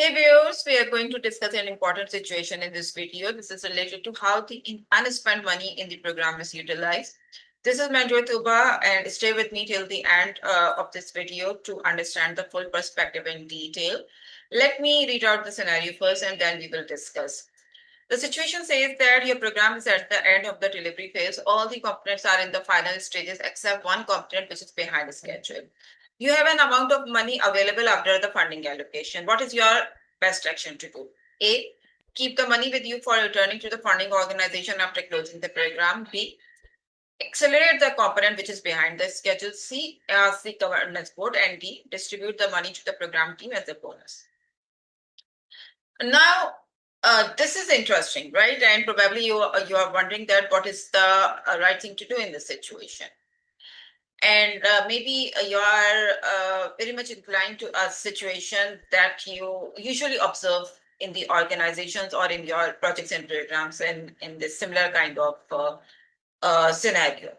Hey viewers, we are going to discuss an important situation in this video. This is related to how the unspent money in the program is utilized. This is Manjot Tuba and stay with me till the end of this video to understand the full perspective in detail. Let me read out the scenario first and then we will discuss. The situation says that your program is at the end of the delivery phase. All the components are in the final stages except one component which is behind schedule. You have an amount of money available after the funding allocation. What is your best action to do? A, keep the money with you for returning to the funding organization after closing the program. B, accelerate the component which is behind the schedule. C, ask the governance board. And D, distribute the money to the program team as a bonus. Now, this is interesting, right? And probably you are wondering that what is the right thing to do in this situation. And maybe you are very much inclined to a situation that you usually observe in the organizations or in your projects and programs in this similar kind of scenario.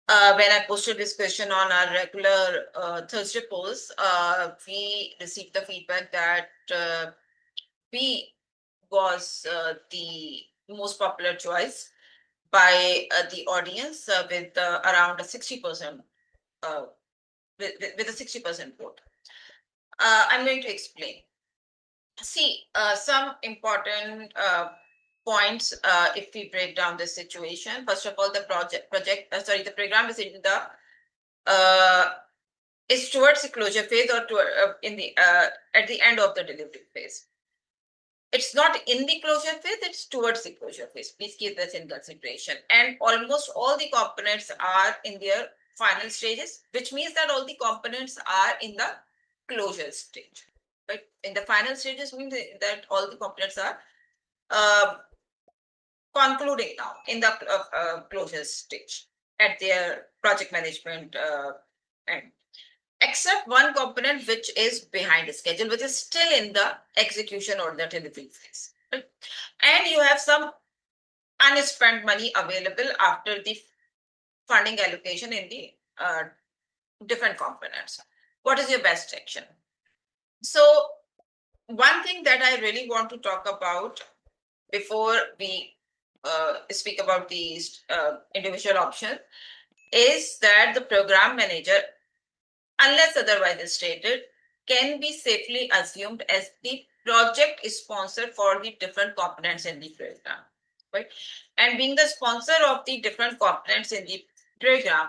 When I posted this question on our regular Thursday post, we received the feedback that B was the most popular choice by the audience with around a 60% with a 60% vote. I'm going to explain. See, some important points if we break down this situation. First of all, the the program is in the is towards the closure phase or in the at the end of the delivery phase. It's not in the closure phase, it's towards the closure phase. Please keep this in consideration. And almost all the components are in their final stages, which means that all the components are in the closure stage. Right? In the final stages means that all the components are concluding now in the closure stage at their project management end. Except one component which is behind schedule, which is still in the execution or the delivery phase. Right? And you have some unspent money available after the funding allocation in the different components. What is your best action? So one thing that I really want to talk about before we speak about these individual options is that the program manager, unless otherwise stated, can be safely assumed as the project sponsor for the different components in the program, right? And being the sponsor of the different components in the program,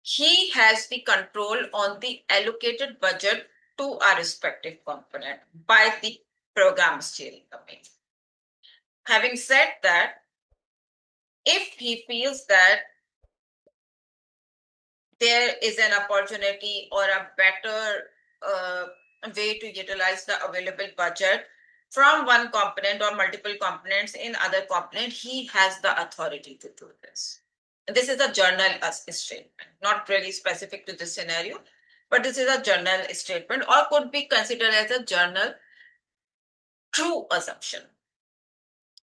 he has the control on the allocated budget to a respective component by the program steering committee. Having said that, if he feels that there is an opportunity or a better way to utilize the available budget from one component or multiple components in other component, he has the authority to do this. This is a journal statement, not really specific to this scenario, but this is a journal statement or could be considered as a journal true assumption.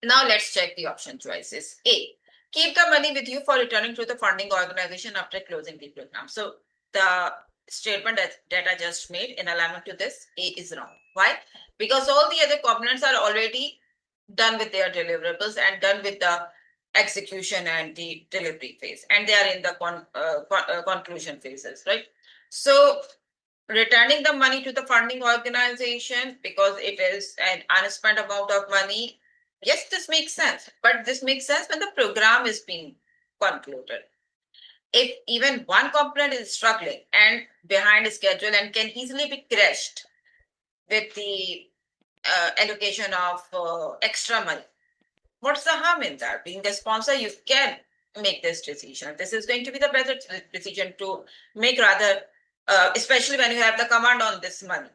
Now let's check the option choices. A, keep the money with you for returning to the funding organization after closing the program. So the statement that I just made in alignment to this, A is wrong. Why? Because all the other components are already done with their deliverables and done with the execution and the delivery phase, and they are in the conclusion phases, right? So returning the money to the funding organization because it is an unspent amount of money, yes, this makes sense, but this makes sense when the program is being concluded. If even one component is struggling and behind schedule and can easily be crashed with the allocation of extra money, what's the harm in that? Being the sponsor, you can make this decision. This is going to be the better decision to make, rather, especially when you have the command on this money,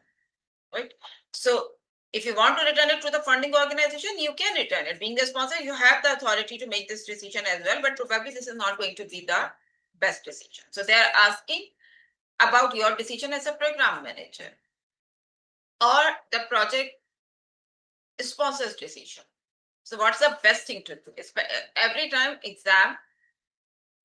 right? So if you want to return it to the funding organization, you can return it. Being the sponsor, you have the authority to make this decision as well, but probably this is not going to be the best decision. So they are asking about your decision as a program manager or the project sponsor's decision. So what's the best thing to do? Every time exam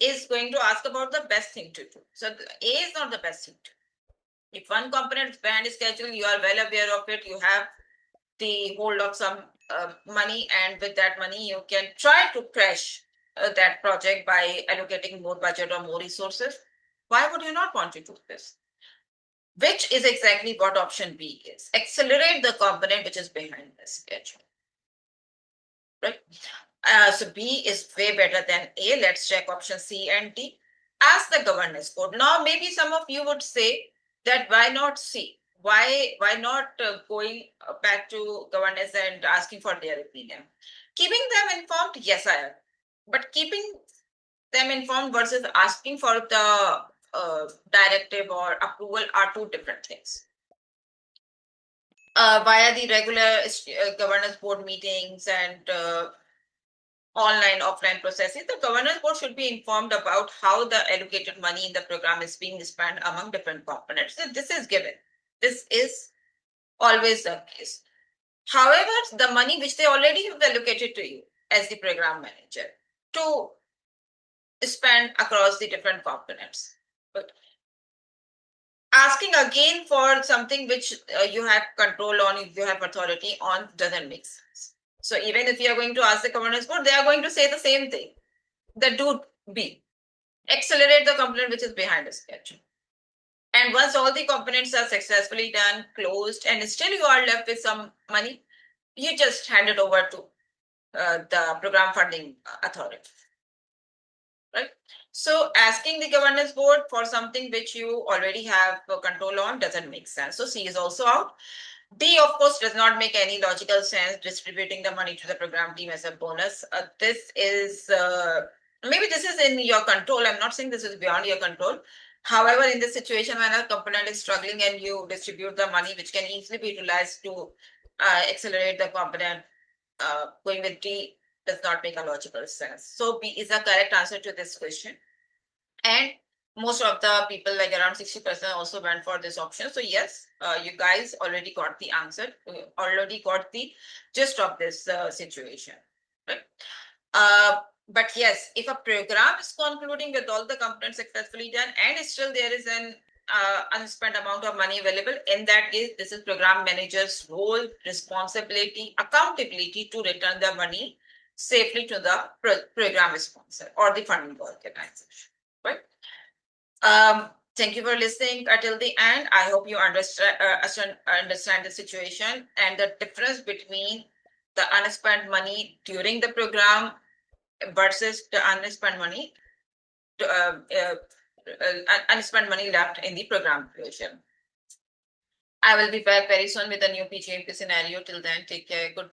is going to ask about the best thing to do. So A is not the best thing to do. If one component is behind schedule, you are well aware of it. You have the hold of some money, and with that money you can try to crash that project by allocating more budget or more resources. Why would you not want to do this? Which is exactly what option B is. Accelerate the component which is behind the schedule. Right? So B is way better than A. Let's check option C and D. Ask the governance code. Now, maybe some of you would say that why not C? Why not going back to governance and asking for their opinion? Keeping them informed, yes, I am. But keeping them informed versus asking for the directive or approval are two different things. Via the regular governance board meetings and online offline processes, the governance board should be informed about how the allocated money in the program is being spent among different components. So this is given. This is always the case. However, the money which they already have allocated to you as the program manager to spend across the different components. But asking again for something which you have control on, if you have authority on, doesn't make sense. So even if you are going to ask the governance board, they are going to say the same thing. The do B. Accelerate the component which is behind the schedule. And once all the components are successfully done, closed, and still you are left with some money, you just hand it over to the program funding authority. Right? So asking the governance board for something which you already have control on doesn't make sense. So C is also out. D, of course, does not make any logical sense, distributing the money to the program team as a bonus. This is, maybe this is in your control. I'm not saying this is beyond your control. However, in this situation, when a component is struggling and you distribute the money, which can easily be utilized to accelerate the component, going with D does not make a logical sense. So B is the correct answer to this question. And most of the people, like around 60%, also went for this option. So yes, you guys already got the answer, already got the gist of this situation. Right? But yes, if a program is concluding with all the components successfully done and still there is an unspent amount of money available, in that case, this is program manager's role, responsibility, accountability to return the money safely to the program sponsor or the funding organization. Right? Thank you for listening until the end. I hope you understand the situation and the difference between the unspent money during the program versus the unspent money unspent money left in the program duration. I will be back very soon with a new PgMP scenario. Till then, take care. Good.